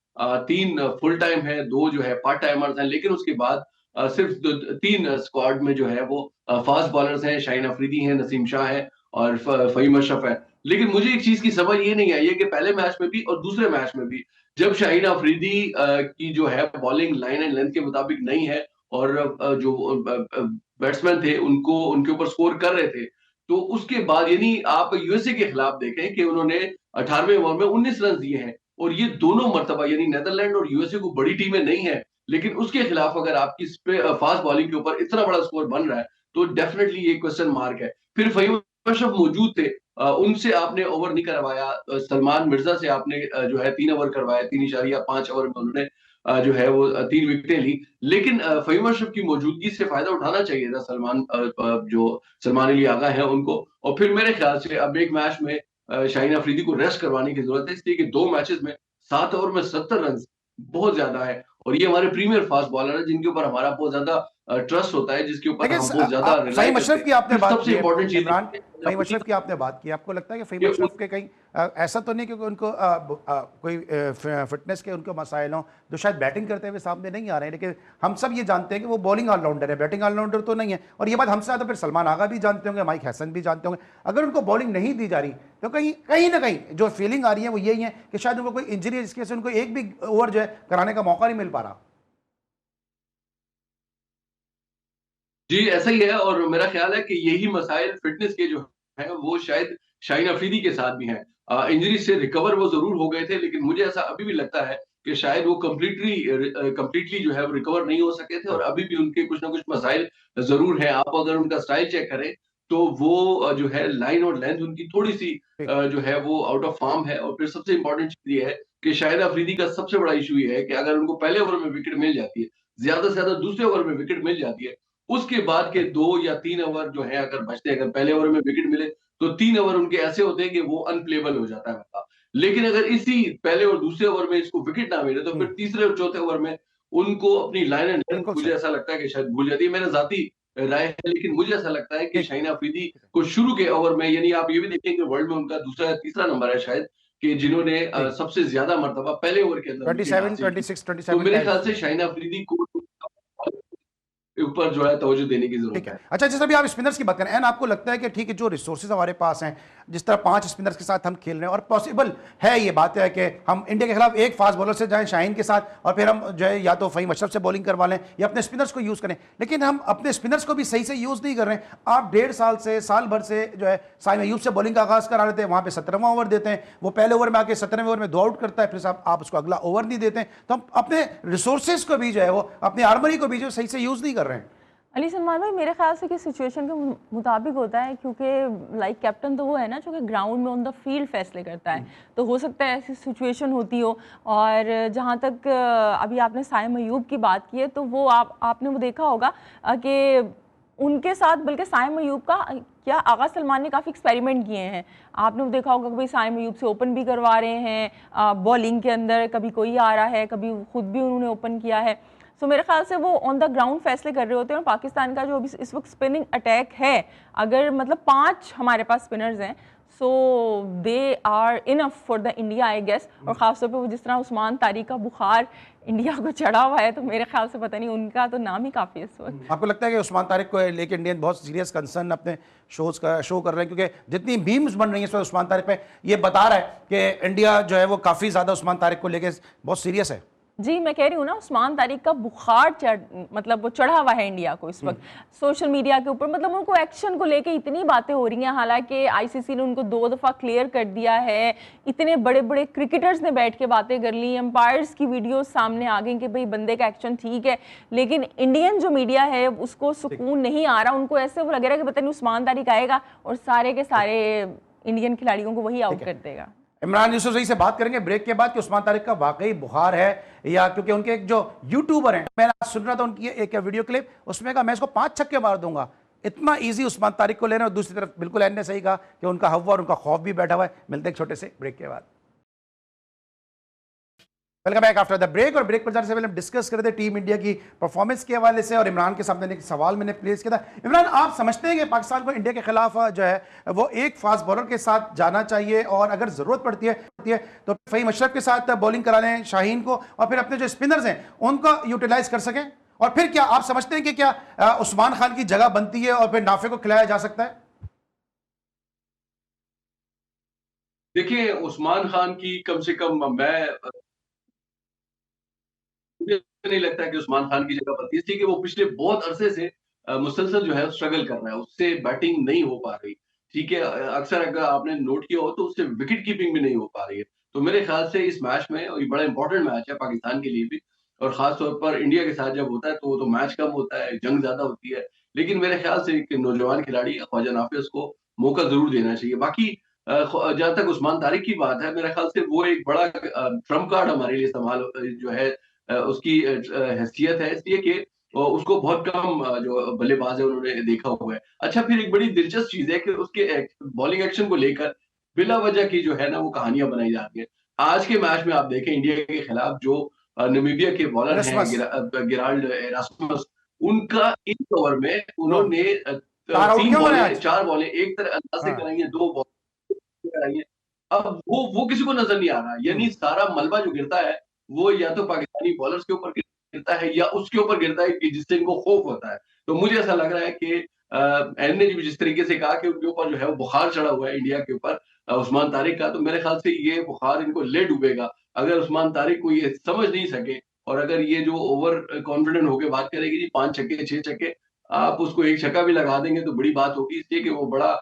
3 फुल टाइम है, 2 जो है पार्ट टाइमर्स हैं। लेकिन उसके बाद सिर्फ 3 स्क्वाड में जो है वो फास्ट बॉलर्स हैं। शाहीन अफरीदी हैं, नसीम शाह है और फहीम अशरफ है। लेकिन मुझे एक चीज की समझ ये नहीं आई है कि पहले मैच में भी और दूसरे मैच में भी जब शाहीन अफरीदी की जो है बॉलिंग लाइन एंड लेंथ के मुताबिक नहीं है और जो बैट्समैन थे उनको उनके ऊपर स्कोर कर रहे थे, तो उसके बाद यानी आप यूएसए के खिलाफ देखें कि उन्होंने 18वें ओवर में 19 रन दिए हैं, और ये दोनों मर्तबा यानी नीदरलैंड और यूएसए को बड़ी टीमें नहीं है, लेकिन उसके खिलाफ अगर आपकी फास्ट बॉलिंग के ऊपर इतना बड़ा स्कोर बन रहा है तो डेफिनेटली ये क्वेश्चन मार्क है। फिर फहीम अशरफ मौजूद थे, उनसे आपने ओवर नहीं करवाया। सलमान मिर्जा से आपने जो है 3 ओवर करवाए, 3.5 ओवर में उन्होंने जो है वो 3 विकेटें ली। लेकिन फहीम अशरफ की मौजूदगी से फायदा उठाना चाहिए था जो सलमान अली आगा है उनको। और फिर मेरे ख्याल से अब एक मैच में शाहीन अफरीदी को रेस्ट करवाने की जरूरत है, इसलिए कि 2 मैचेस में 7 ओवर में 70 रन बहुत ज्यादा है। और ये हमारे प्रीमियर फास्ट बॉलर है जिनके ऊपर हमारा बहुत ज्यादा ट्रस्ट होता है, जिसके ऊपर हम बहुत ज्यादा फहीम अशरफ की आपने बात सबसे इंपॉर्टेंट चीज इमरान, फहीम अशरफ की आपने बात की, आपको लगता है कि फहीम अशरफ के कहीं ऐसा तो नहीं क्योंकि उनको कोई फिटनेस के उनको मसाइल हों जो शायद बैटिंग करते हुए सामने नहीं आ रहे हैं, लेकिन हम सब ये जानते हैं कि वो बॉलिंग ऑलराउंडर है, बैटिंग ऑलराउंडर तो नहीं है। और ये बात हमसे ज़्यादा फिर सलमान आगा भी जानते होंगे, माइक हैसन भी जानते होंगे। अगर उनको बॉलिंग नहीं दी जा रही तो कहीं कहीं ना कहीं जो फीलिंग आ रही है वो यही है कि शायद उनको कोई इंजरी है जिसकी वजह से उनको एक भी ओवर जो है कराने का मौका नहीं मिल पा रहा। जी ऐसा ही है, और मेरा ख्याल है कि यही मसाइल फिटनेस के जो है वो शायद शाहीन अफरीदी के साथ भी हैं। इंजरी से रिकवर वो जरूर हो गए थे, लेकिन मुझे ऐसा अभी भी लगता है कि शायद वो कंप्लीटली जो है वो रिकवर नहीं हो सके थे, और अभी भी उनके कुछ ना कुछ मसाइल जरूर हैं। आप अगर उनका स्टाइल चेक करें तो वो जो है लाइन और लेंथ उनकी थोड़ी सी जो है वो आउट ऑफ फॉर्म है। और फिर सबसे इंपॉर्टेंट चीज ये है कि शाहिद अफरीदी का सबसे बड़ा इशू ये है कि अगर उनको पहले ओवर में विकेट मिल जाती है, ज्यादा से ज्यादा दूसरे ओवर में विकेट मिल जाती है, उसके बाद के 2 या 3 ओवर जो है अगर बचते हैं, अगर पहले ओवर में विकेट मिले तो 3 ओवर उनके ऐसे होते हैं कि वो अनप्लेबल हो जाता है। लेकिन अगर इसी पहले और दूसरे ओवर में इसको विकेट ना मिले तो फिर तीसरे और चौथे ओवर में उनको अपनी लाइन एंड लेंथ मुझे ऐसा लगता है कि शायद भूल जाती है। मेरा जाती राय है, लेकिन मुझे ऐसा लगता है कि शाहीन अफरीदी को शुरू के ओवर में, यानी आप ये भी देखें कि वर्ल्ड में उनका दूसरा या तीसरा नंबर है शायद, कि जिन्होंने सबसे ज्यादा मर्तबा पहले ओवर के अंदर 27, 26, 27 तो मेरे ख्याल से शाहीन अफरीदी को ऊपर जो है तवज्जो देने की जरूरत है। अच्छा, जैसे अभी आप स्पिनर्स की बात करें, एंड आपको लगता है कि ठीक है जो रिसोर्सेज हमारे पास हैं, जिस तरह 5 स्पिनर्स के साथ हम खेल रहे हैं, और पॉसिबल है ये बात है कि हम इंडिया के खिलाफ एक फास्ट बॉलर से जाएं शाहीन के साथ और फिर हम जो है या तो फहीम अशरफ से बॉलिंग करवा लें या अपने स्पिनर्स को यूज़ करें, लेकिन हम अपने स्पिनर्स को भी सही से यूज़ नहीं कर रहे हैं। आप 1.5 साल से साल भर से जो है साइम अयूब से बॉलिंग का आगाज़ करा रहे थे, वहाँ पर 17वां ओवर देते हैं, वो पहले ओवर में आके 17वें ओवर में 2 आउट करता है, फिर आप उसको अगला ओवर नहीं देते हैं। तो हम अपने रिसोर्सेज को भी जो है वो अपनी आर्मरी को भी जो सही से यूज़ नहीं कर रहे हैं। अली सलमान भाई, मेरे ख्याल से कि सिचुएशन के मुताबिक होता है, क्योंकि लाइक कैप्टन तो वो है ना जो कि ग्राउंड में ऑन द फील्ड फैसले करता है, तो हो सकता है ऐसी सिचुएशन होती हो। और जहाँ तक अभी आपने साइम अयूब की बात की है, तो वो आपने वो देखा होगा कि उनके साथ बल्कि साइम अयूब का क्या आगा सलमान ने काफ़ी एक्सपेरिमेंट किए हैं। आपने देखा होगा कि भाई साइम अयूब से ओपन भी करवा रहे हैं, बॉलिंग के अंदर कभी कोई आ रहा है, कभी खुद भी उन्होंने ओपन किया है। सो मेरे ख्याल से वो ऑन द ग्राउंड फैसले कर रहे होते हैं। और पाकिस्तान का जो अभी इस वक्त स्पिनिंग अटैक है, अगर मतलब 5 हमारे पास स्पिनर्स हैं, so they are enough for the India I guess. और ख़ासतौर पे वो जिस तरह उस्मान तारिक का बुखार इंडिया को चढ़ा हुआ है, तो मेरे ख्याल से पता नहीं, उनका तो नाम ही काफ़ी है इस वक्त। आपको लगता है कि उस्मान तारिक को लेके इंडियन बहुत सीरियस कंसर्न अपने शो कर रहे हैं, क्योंकि जितनी मीम्स बन रही हैं इस वक्त उस्मान तारिक पे, ये बता रहा है कि इंडिया जो है वो काफ़ी ज़्यादा उस्मान तारिक को लेके बहुत सीरियस है। जी मैं कह रही हूँ ना, उस्मान तारिक का बुखार मतलब वो चढ़ा हुआ है इंडिया को इस वक्त सोशल मीडिया के ऊपर। मतलब उनको एक्शन को लेके इतनी बातें हो रही हैं, हालांकि आईसीसी ने उनको 2 दफ़ा क्लियर कर दिया है। इतने बड़े बड़े क्रिकेटर्स ने बैठ के बातें कर ली, एम्पायर्स की वीडियोस सामने आ गई कि भाई बंदे का एक्शन ठीक है, लेकिन इंडियन जो मीडिया है उसको सुकून नहीं आ रहा। उनको ऐसे वो लग रहा है कि पता नहीं उस्मान तारिक आएगा और सारे के सारे इंडियन खिलाड़ियों को वही आउट कर देगा। इमरान यूसुफजई से बात करेंगे ब्रेक के बाद कि उस्मान तारिक का वाकई बुखार है, या क्योंकि उनके एक जो यूट्यूबर हैं, मैं आज सुन रहा था उनकी एक वीडियो क्लिप, उसमें कहा मैं इसको 5 छक्के मार दूंगा। इतना इजी उस्मान तारिक को लेना। और दूसरी तरफ बिल्कुल एन ने सही कहा कि उनका हवा और उनका खौफ भी बैठा हुआ है। मिलते हैं एक छोटे से ब्रेक के बाद। Welcome back after the break. और ब्रेक पर जाने से पहले हम डिस्कस कर रहे थे टीम इंडिया की परफॉर्मेंस के हवाले से, और इमरान के सामने एक सवाल मैंने प्लेस किया था। इमरान, आप समझते हैं कि पाकिस्तान को इंडिया के खिलाफ जो है वो एक फास्ट बॉलर के साथ जाना चाहिए, और अगर जरूरत पड़ती है तो फहीम अशरफ के साथ बॉलिंग करा लें शाहीन को, और फिर अपने जो स्पिनर्स हैं उनको यूटिलाइज कर सकें? और फिर क्या आप समझते हैं कि क्या उस्मान खान की जगह बनती है और फिर नाफे को खिलाया जा सकता है? देखिए, उस्मान खान की कम से कम मुझे नहीं लगता कि उस्मान खान की जगह बनती है, इसलिए कि वो पिछले बहुत अरसे से मुसलसल जो है स्ट्रगल कर रहा है, उससे बैटिंग नहीं हो पा रही। ठीक है, अक्सर अगर आपने नोट किया हो तो उससे विकेट कीपिंग भी नहीं हो पा रही है। तो मेरे ख्याल से इस मैच में, और ये बड़ा इंपॉर्टेंट मैच है पाकिस्तान के लिए भी, और खास तौर पर इंडिया के साथ जब होता है तो मैच कम होता है, जंग ज्यादा होती है। लेकिन मेरे ख्याल से एक नौजवान खिलाड़ी ख्वाजा नाफिस को मौका जरूर देना चाहिए। बाकी जहां तक उस्मान तारिक की बात है, मेरे ख्याल से वो एक बड़ा ट्रम्प कार्ड हमारे लिए संभाल जो है उसकी हैसियत है, इसलिए कि उसको बहुत कम जो बल्लेबाज है उन्होंने देखा हुआ है। अच्छा, फिर एक बड़ी दिलचस्प चीज़ है कि उसके बॉलिंग एक्शन को लेकर बिला वजह की जो है ना वो कहानियां बनाई जाती है। आज के मैच में आप देखें इंडिया के खिलाफ जो नामीबिया के बॉलर हैं रस्मस गेराल्ड एरास्मस, उनका इन ओवर में उन्होंने 4 आउट 3 क्यों बने बॉलें आज? 4 बॉलें एक तरह अंदाज से हाँ, कराई हैं, 2 बॉल कराई हैं। अब वो किसी को नजर नहीं आ रहा, यानी सारा मलबा जो गिरता है वो या तो पाकिस्तानी बॉलर्स के ऊपर गिरता है या उसके ऊपर गिरता है कि जिससे इनको खौफ होता है। तो मुझे ऐसा लग रहा है कि एन ने भी जिस तरीके से कहा कि उनके ऊपर जो है वो बुखार चढ़ा हुआ है इंडिया के ऊपर उस्मान तारिक का, तो मेरे ख्याल से ये बुखार इनको ले डूबेगा अगर उस्मान तारिक को ये समझ नहीं सके, और अगर ये जो ओवर कॉन्फिडेंट होकर बात करेगी जी 5 छक्के 6 छक्के, आप उसको 1 छक्का भी लगा देंगे तो बड़ी बात होगी, इसलिए कि वो बड़ा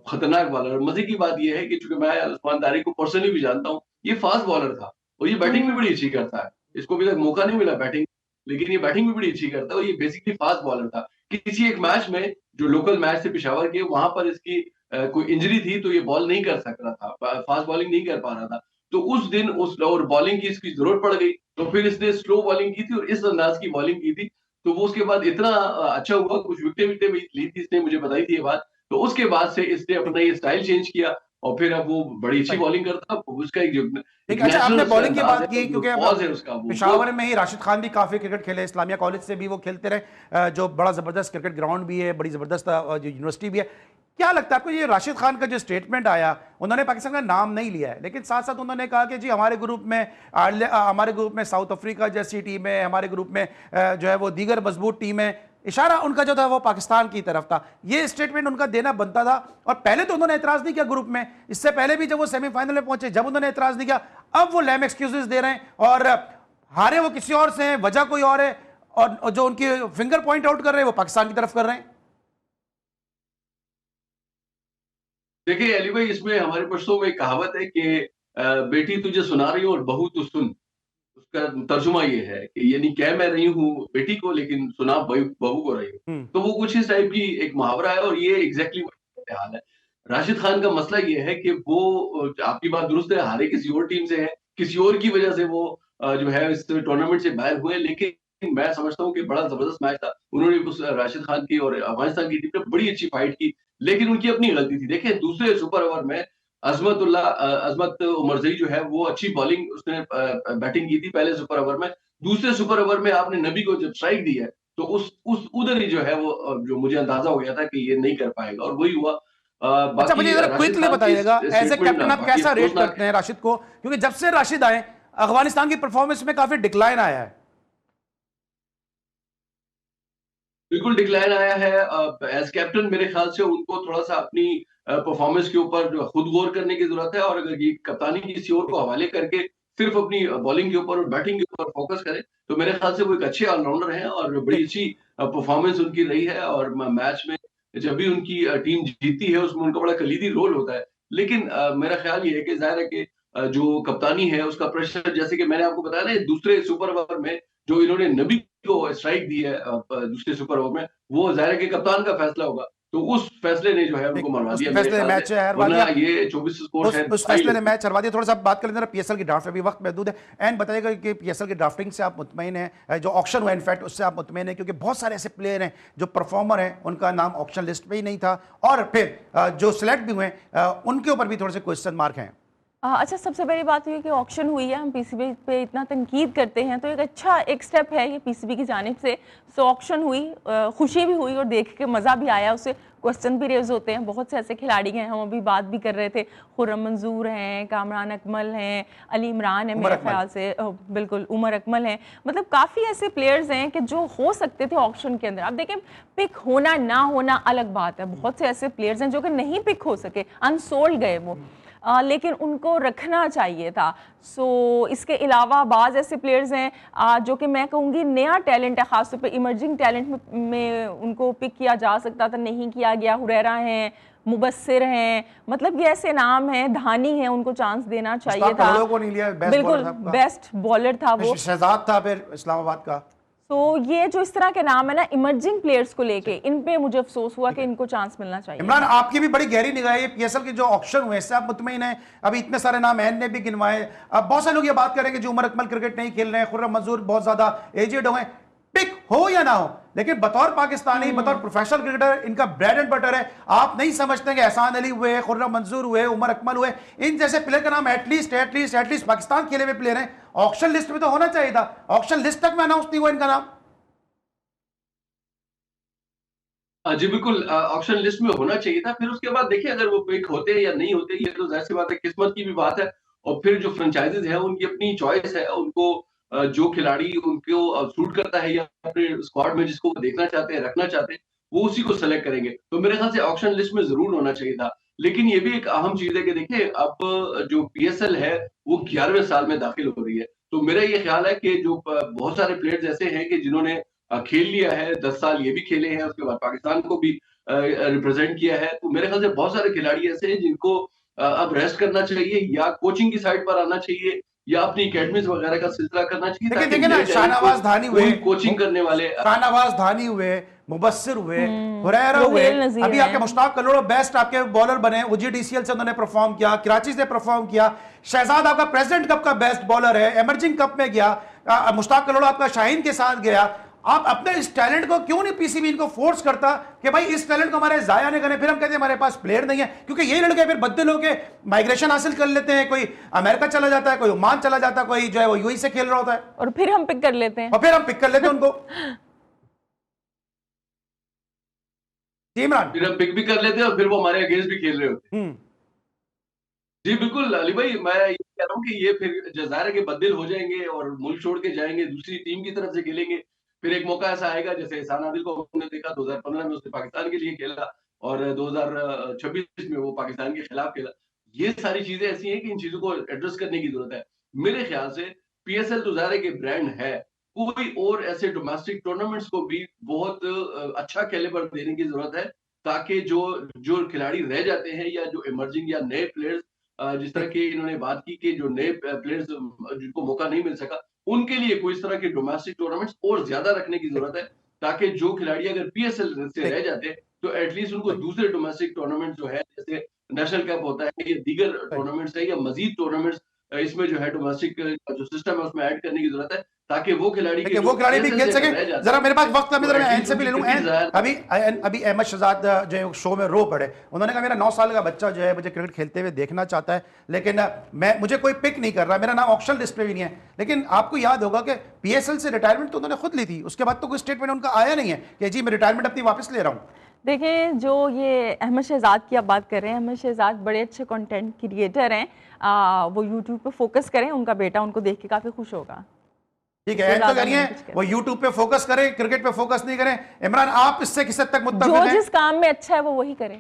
खतरनाक बॉलर है। मजे की बात ये है कि चूंकि मैं उस्मान तारिक को पर्सनली भी जानता हूँ, ये फास्ट बॉलर था और ये बैटिंग भी बड़ी अच्छी करता है। इसको अभी तक मौका नहीं मिला बैटिंग, लेकिन ये बैटिंग भी बड़ी अच्छी करता है और ये बेसिकली फास्ट बॉलर था। किसी एक मैच में जो लोकल मैच थे पेशावर के, वहां पर इसकी कोई इंजरी थी तो ये बॉल नहीं कर सक रहा था, फास्ट बॉलिंग नहीं कर पा रहा था। तो उस दिन उस और बॉलिंग की इसकी जरूरत पड़ गई, तो फिर इसने स्लो बॉलिंग की थी और इस अंदाज की बॉलिंग की थी। तो वो उसके बाद इतना अच्छा हुआ, कुछ विकेटें विकेटें भी ली थी इसने, मुझे बताई थी ये बात। तो उसके बाद से इसने अपना ये स्टाइल चेंज किया और फिर अब वो बड़ी अच्छी बॉलिंग करता है। उसका एक जो ठीक एक है। अच्छा, आपने नेचुरल बॉलिंग की अंदाज बात है, की, जो क्योंकि पॉज है उसका, वो पेशावर में ही राशिद खान भी काफी क्रिकेट खेले, इस्लामिया कॉलेज से भी वो खेलते रहे, जो बड़ा जबरदस्त क्रिकेट ग्राउंड भी है, बड़ी जबरदस्त जो यूनिवर्सिटी भी है। क्या लगता है आपको ये राशिद खान का जो स्टेटमेंट आया, उन्होंने पाकिस्तान का नाम नहीं लिया है, लेकिन साथ साथ उन्होंने कहा कि जी हमारे ग्रुप में साउथ अफ्रीका जैसी टीम है, हमारे ग्रुप में जो है वो दीगर मजबूत टीम है, इशारा उनका जो था वो पाकिस्तान की तरफ था। ये स्टेटमेंट उनका देना बनता था, और पहले तो उन्होंने एतराज नहीं किया ग्रुप में, इससे पहले भी जब वो सेमीफाइनल में पहुंचे जब उन्होंने एतराज नहीं किया। अब वो लैम एक्सक्यूजेस दे रहे हैं और हारे वो किसी और से हैं, वजह कोई और है, और जो उनकी फिंगर पॉइंट आउट कर रहे हैं वो पाकिस्तान की तरफ कर रहे हैं। देखिए अली भाई, इसमें हमारे पश्तों में एक कहावत है कि बेटी तुझे सुना रही हूँ और बहू तू सुन। उसका तर्जुमा ये है कि यानी कह मैं रही हूँ बेटी को, लेकिन सुना बहू को रही हूँ। तो वो कुछ इस टाइप की एक मुहावरा है और ये एग्जैक्टली हाल है। राशिद खान का मसला ये है कि वो आपकी बात दुरुस्त है, हारे किसी और टीम से है, किसी और की वजह से वो जो है इस टूर्नामेंट से बाहर हुए, लेकिन लेकिन मैं समझता हूँ कि बड़ा जबरदस्त मैच था। उन्होंने उस राशिद खान की और अफगानिस्तान की टीम ने बड़ी अच्छी फाइट की, लेकिन उनकी अपनी गलती थी। देखिए दूसरे सुपर ओवर में अजमत उमरजई जो है वो अच्छी बॉलिंग उसने बैटिंग की थी पहले सुपर ओवर में। दूसरे सुपर ओवर में आपने नबी को जब स्ट्राइक दी है, तो उस उधर ही जो है वो जो मुझे अंदाजा हो गया था कि ये नहीं कर पाएगा और वही हुआ। अच्छा, बाकी मुझे जरा राशिद क्विकली खान की बताइएगा, एज ए स्टेटमेंट कैप्टन आप बाकी कैसा रेट अफसोसनाक करते हैं राशिद को, क्योंकि जब से राशिद आए अफगानिस्तान की परफॉर्मेंस में काफी डिक्लाइन आया है। बिल्कुल डिक्लाइन आया है। एज कैप्टन मेरे ख्याल से उनको थोड़ा-सा अपनी परफॉर्मेंस के ऊपर जो खुद गौर करने की ज़रूरत है और अगर ये कप्तानी किसी और को हवाले करके सिर्फ अपनी बॉलिंग के ऊपर और बैटिंग के ऊपर फोकस करें, तो मेरे ख्याल से वो एक अच्छे ऑलराउंडर हैं और बड़ी अच्छी परफॉर्मेंस उनकी रही है और म मैच में जब भी उनकी टीम जीतती है, उसमें उनका बड़ा कलीदी रोल होता है। लेकिन मेरा ख्याल ये है कि ज़ाहिर है कि जो कप्तानी है उसका प्रेशर जैसे कि मैंने आपको बताया ना दूसरे सुपर ओवर में जो इन्होंने नबी को स्ट्राइक दी है दूसरे सुपर ओवर में, वो ज़ाहिर है कि कप्तान का फैसला होगा। तो उस फैसले ने जो है उनको मरवा उस दिया मेरे फैसले ने ख्याल मैच से, हरवा वरना दिया, ये 24 स्कोर है उस फैसले ने मैच हरवा दिया। थोड़ा सा बात कर लेते हैं पीएसएल की ड्राफ्ट में, भी वक्त महदूद है। एंड बताइएगा कि पीएसएल की ड्राफ्टिंग से आप मुतमईन हैं, जो ऑक्शन हुआ इनफैक्ट उससे आप मुतमईन हैं, क्योंकि बहुत सारे ऐसे प्लेयर हैं जो परफॉर्मर हैं, उनका नाम ऑक्शन लिस्ट में ही नहीं था, और फिर जो सिलेक्ट भी हुए उनके ऊपर भी थोड़े से क्वेश्चन मार्क हैं। अच्छा, सबसे पहली बात ये कि ऑक्शन हुई है, हम पीसीबी पे इतना तनकीद करते हैं तो एक स्टेप है ये पीसीबी की जानिब से। सो ऑक्शन हुई, खुशी भी हुई और देख के मज़ा भी आया, उससे क्वेश्चन भी रेज होते हैं। बहुत से ऐसे खिलाड़ी हैं, हम अभी बात भी कर रहे थे, खुर्रम मंजूर हैं, कामरान अकमल हैं, अली इमरान है मेरे ख्याल से, बिल्कुल उमर अकमल हैं, मतलब काफ़ी ऐसे प्लेयर्स हैं कि जो हो सकते थे ऑक्शन के अंदर। अब देखें, पिक होना ना होना अलग बात है, बहुत से ऐसे प्लेयर्स हैं जो कि नहीं पिक हो सके, अनसोल्ड गए वो, लेकिन उनको रखना चाहिए था। सो इसके अलावा बाज़ ऐसे प्लेयर्स हैं जो कि मैं कहूँगी नया टैलेंट है, ख़ासतौर पे इमर्जिंग टैलेंट में उनको पिक किया जा सकता था, नहीं किया गया। हुरैरा हैं, मुबस्सिर हैं, मतलब ये ऐसे नाम हैं, धानी हैं, उनको चांस देना चाहिए था। को नहीं लिया, बिल्कुल बेस्ट बॉलर था वो, शहजाद था फिर इस्लामाबाद का। तो ये जो इस तरह के नाम है ना इमर्जिंग प्लेयर्स को लेके, इन पे मुझे अफसोस हुआ कि इनको चांस मिलना चाहिए। इमरान, आपकी भी बड़ी गहरी निगाह है पीएसएल के जो ऑक्शन हुए इससे आप मुतमईन हैं? अभी इतने सारे नाम एन ने भी गिनवाए, अब बहुत सारे लोग ये बात करेंगे जो उमर अकमल क्रिकेट नहीं खेल रहे हैं, खुर्रम मंजूर बहुत ज्यादा एजेड हुए, पिक हो या ना हो, लेकिन बतौर पाकिस्तानी, बतौर प्रोफेशनल क्रिकेटर इनका ब्रेड एंड बटर है। आप नहीं समझते कि एहसान अली हुए, खुर्रम मंजूर हुए, उमर अकमल हुए, इन जैसे प्लेयर का नाम एटलीस्ट पाकिस्तान खेले हुए प्लेयर हैं, ऑक्शन लिस्ट में तो होना चाहिए था। ऑक्शन लिस्ट तक में अनाउंस नहीं हुआ इनका नाम। जी बिल्कुल, ऑप्शन लिस्ट में होना चाहिए था। फिर उसके बाद देखिए अगर वो पिक होते या नहीं होते, ये तो ज़ाहिर सी बात है, किस्मत की भी बात है। और फिर जो फ्रेंचाइजीज है उनकी अपनी चॉइस है, उनको जो खिलाड़ी उनको सूट करता है या अपने स्क्वाड में जिसको वो देखना चाहते हैं, रखना चाहते हैं, वो उसी को सेलेक्ट करेंगे। तो मेरे ख्याल से ऑप्शन लिस्ट में जरूर होना चाहिए था। लेकिन ये भी एक अहम चीज है कि देखिए अब जो पीएसएल है वो 11वें साल में दाखिल हो रही है। तो मेरा ये ख्याल है कि जो बहुत सारे प्लेयर्स ऐसे हैं कि जिन्होंने खेल लिया है, 10 साल ये भी खेले हैं, उसके बाद पाकिस्तान को भी रिप्रेजेंट किया है। तो मेरे ख्याल से बहुत सारे खिलाड़ी ऐसे हैं जिनको अब रेस्ट करना चाहिए या कोचिंग की साइड पर आना चाहिए या अपनी एकेडमीज वगैरह का सिलसिला करना चाहिए। लेकिन देखिए ना, शाहनवाज धानी हुए, कोचिंग करने वाले, शाहनवाज धानी हुए, मुबस्सिर हुए, हुरैरा हुए, अभी आपके मुश्ताक कलोड़ो बेस्ट आपके बॉलर बने, ओजीडीसीएल से उन्होंने परफॉर्म किया, कराची से परफॉर्म किया। शहजाद आपका प्रेसिडेंट कप का बेस्ट बॉलर है, एमर्जिंग कप में गया। मुश्ताक कलोड़ो आपका शाहीन के साथ गया। आप अपने इस टैलेंट को क्यों नहीं, पीसीबी इनको फोर्स करता कि भाई इस टैलेंट को हमारे जाया नहीं करने? फिर हम कहते हैं हमारे पास प्लेयर नहीं है, क्योंकि ये लड़के फिर बदल होके माइग्रेशन हासिल कर लेते हैं, कोई अमेरिका चला जाता है, कोई ओमान चला जाता है, कोई जो है वो यूएई से खेल रहा होता है, और फिर हम पिक कर लेते हैं, उनको। इमरान, फिर हम पिक भी कर लेते हैं और फिर वो हमारे अगेंस्ट भी खेल रहे होते हैं। जी बिल्कुल अली भाई, मैं ये कह रहा हूँ कि ये फिर जाहिर है कि बददिल हो जाएंगे और मुल्क छोड़ के जाएंगे, दूसरी टीम की तरफ से खेलेंगे। फिर एक मौका ऐसा आएगा जैसे एहसान आदिल को हमने देखा 2015 में, उसने पाकिस्तान के लिए खेला और 2026 में वो पाकिस्तान के खिलाफ खेला। ये सारी चीजें ऐसी हैं कि इन चीजों को एड्रेस करने की जरूरत है। मेरे ख्याल से पीएसएल तो जाहिर है कि ब्रांड है, कोई और ऐसे डोमेस्टिक टूर्नामेंट्स को भी बहुत अच्छा कैलिबर देने की जरूरत है, ताकि जो जो खिलाड़ी रह जाते हैं या जो इमर्जिंग या नए प्लेयर्स, जिस तरह की इन्होंने बात की कि जो नए प्लेयर्स जिनको मौका नहीं मिल सका, उनके लिए कोई इस तरह के डोमेस्टिक टूर्नामेंट्स और ज्यादा रखने की जरूरत है, ताकि जो खिलाड़ी अगर पीएसएल से रह जाते तो एटलीस्ट उनको दूसरे डोमेस्टिक टूर्नामेंट जो है, जैसे नेशनल कप होता है या दीगर टूर्नामेंट्स है या मजीद टूर्नामेंट्स, इसमें जो है डोमेस्टिक जो सिस्टम है उसमें ऐड करने की जरूरत है, ताकि वो खिलाड़ी देखिए वो खिलाड़ी भी खेल सके। जरा मेरे पास वक्त कम है, मैं एन से भी ले लूं। अभी अभी अहमद शहजाद जो है शो में रो पड़े, उन्होंने कहा मेरा 9 साल का बच्चा जो है मुझे क्रिकेट खेलते हुए देखना चाहता है, लेकिन मुझे कोई पिक नहीं कर रहा, मेरा नाम ऑप्शनल लिस्ट पे भी नहीं है। लेकिन आपको याद होगा कि पीएसएल से रिटायरमेंट तो उन्होंने खुद ली थी, उसके बाद तो कोई स्टेटमेंट उनका आया नहीं है कि जी मैं रिटायरमेंट अपनी वापस ले रहा हूँ। देखें, जो ये अहमद शहजाद की आप बात कर रहे हैं, अहमद शहजाद बड़े अच्छे कंटेंट क्रिएटर हैं। वो यूट्यूब पे फोकस करें, उनका बेटा उनको देख के काफ़ी खुश होगा। ठीक है, तो करिए वो यूट्यूब पे फोकस करें, क्रिकेट पे फोकस नहीं करें। इमरान, आप इससे किस हद तक मुत्तफिक हैं? जो जिस काम में अच्छा है वो वही करे।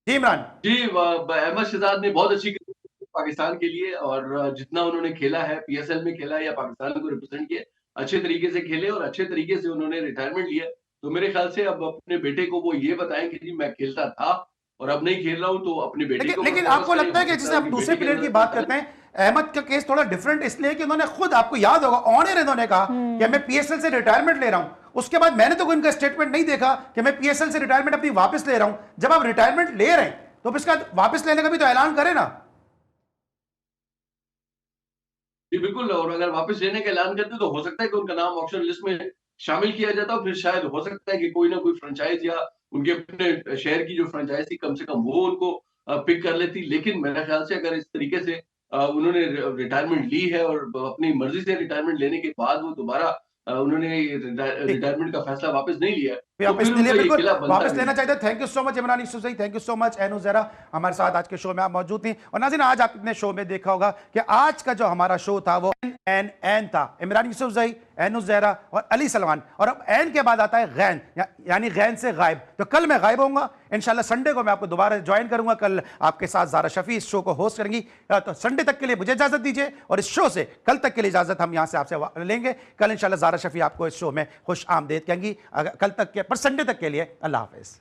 जी इमरान जी, अहमद शहजाद ने बहुत अच्छी पाकिस्तान के लिए, और जितना उन्होंने खेला है, पीएसएल में खेला या पाकिस्तान को रिप्रेजेंट किया, अच्छे तरीके से खेले और अच्छे तरीके से उन्होंने रिटायरमेंट लिया। तो मेरे ख्याल से अब अपने बेटे को वो ये बताएं कि जी मैं खेलता था और अब नहीं खेल रहा हूं, तो अपने बेटे को। लेकिन आपको लगता है कि जैसे आप दूसरे प्लेयर की बात करते हैं, अहमद का केस थोड़ा डिफरेंट इसलिए कि उन्होंने खुद, आपको याद होगा ऑनर इन्होंने कहा कि मैं पीएसएल से रिटायरमेंट ले रहा हूं। उसके बाद मैंने तो उनका स्टेटमेंट नहीं देखा कि मैं पीएसएल से रिटायरमेंट अपनी वापस ले रहा हूं। जब आप रिटायरमेंट ले रहे हैं तो इसका वापस लेने का भी तो ऐलान करें ना। जी बिल्कुल, और अगर वापस लेने का ऐलान करते तो हो सकता है कि उनका नाम ऑक्शन लिस्ट में शामिल किया जाता, और फिर शायद हो सकता है कि कोई ना कोई फ्रेंचाइज या उनके अपने शहर की जो फ्रेंचाइज थी, कम से कम वो उनको पिक कर लेती। लेकिन मेरे ख्याल से अगर इस तरीके से उन्होंने रिटायरमेंट ली है और अपनी मर्जी से रिटायरमेंट लेने के बाद वो दोबारा उन्होंने रिटायरमेंट का फैसला वापस नहीं लिया, तो वापस फिर ले लिया, उनको ये बिल्कुल किला बनता वापस नहीं। लेना चाहिए। Thank you so much Imran Yousafzai, thank you so much Enu Zahra, हमारे साथ आज के शो में आप मौजूद थी। और नाज़रीन, आज आपने शो में देखा होगा कि आज का जो हमारा शो था वो एन था। इमरान यूसुफजई, एनु ज़हरा और अली सलमान, और अब एन के बाद आता है गैन, यानी गैन से गायब। तो कल मैं गायब होऊंगा, इंशाल्लाह संडे को मैं आपको दोबारा ज्वाइन करूंगा। कल आपके साथ ज़ारा शफी इस शो को होस्ट करेंगी। तो संडे तक के लिए मुझे इजाजत दीजिए, और इस शो से कल तक के लिए इजाजत हम यहां से आपसे लेंगे। कल इंशाल्लाह ज़ारा शफी आपको इस शो में खुश आमदेद कहेंगी। कल तक के पर संडे तक के लिए अल्लाह हाफिज़।